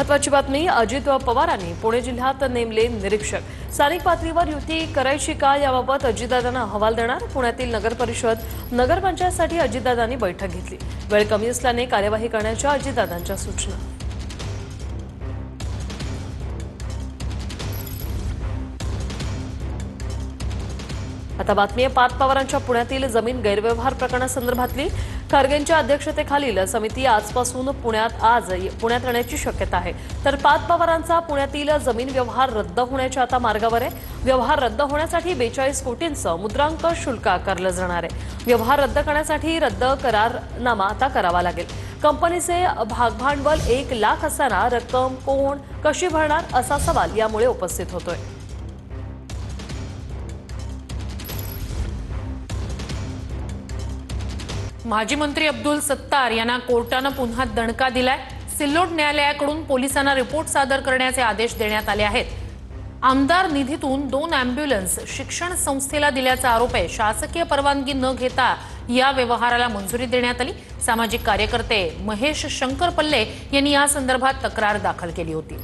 महत्त्वाची बातमी, अजित पवारांनी पुणे जिल्ह्यात नेमले निरीक्षक। स्थानिक पातळीवर युती करायची का याबाबत अजितदादांना अहवाल देणार। पुण्यातील नगरपरिषद नगरपंचायतसाठी अजितदादांनी बैठक घेतली। वेळ कमी असल्याने कार्यवाही करण्याच्या अजितदादांच्या सूचना। आता बातमी आहे पार्थ पवारांच्या पुण्यातील जमीन गैरव्यवहार प्रकरणासंदर्भातली। खरगेंच्या अध्यक्षतेखालील समिती आजपासून पुण्यात येण्याची शक्यता आहे। तर पार्थ पवारांचा पुण्यातील जमीन व्यवहार रद्द होण्याच्या आता मार्गावर आहे। व्यवहार रद्द होण्यासाठी 42 कोटींचं मुद्रांक शुल्क आकारलं जाणार आहे। व्यवहार रद्द करण्यासाठी रद्द करारनामा आता करावा लागेल। कंपनीचे भागभांडवल 1 लाख असताना रक्कम कोण कशी भरणार असा सवाल यामुळे उपस्थित होतोय। माजी मंत्री अब्दुल सत्तार यांना कोर्टाने पुन्हा दणका दिलाय। सिल्लोड न्यायालयाकडून पोलिसांना रिपोर्ट सादर करण्याचे आदेश देण्यात आले आहेत। आमदार निधीतून 2 अँब्युलन्स शिक्षण संस्थेला दिल्याचा आरोप आहे। शासकीय परवानगी न घेता या व्यवहाराला मंजुरी देण्यात आली। सामाजिक कार्यकर्ते महेश शंकर पल्ले यांनी या संदर्भात तक्रार दाखल केली होती।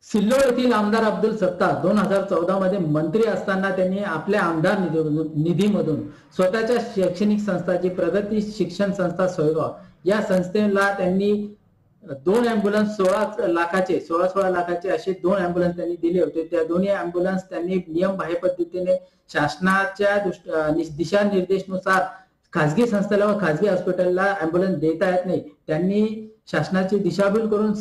सिल्लोड येथील आमदार अब्दुल सत्तार 2014 मध्ये मंत्री असताना त्यांनी आपल्या आमदार निधीमधून स्वतःच्या शैक्षणिक संस्थाची प्रगती शिक्षण संस्था सोयगाव या संस्थेला त्यांनी 2 अँब्युलन्स 16 लाखाचे असे 2 अँब्युलन्स त्यांनी दिले होते। त्या दोन्ही अँब्युलन्स त्यांनी नियमबाह्य पद्धतीने शासनाच्या दिशानिर्देशानुसार खासगी संस्थेला व खासगी हॉस्पिटलला अँब्युलन्स देता येत नाही। त्यांनी शासनाची दिशाभूल करून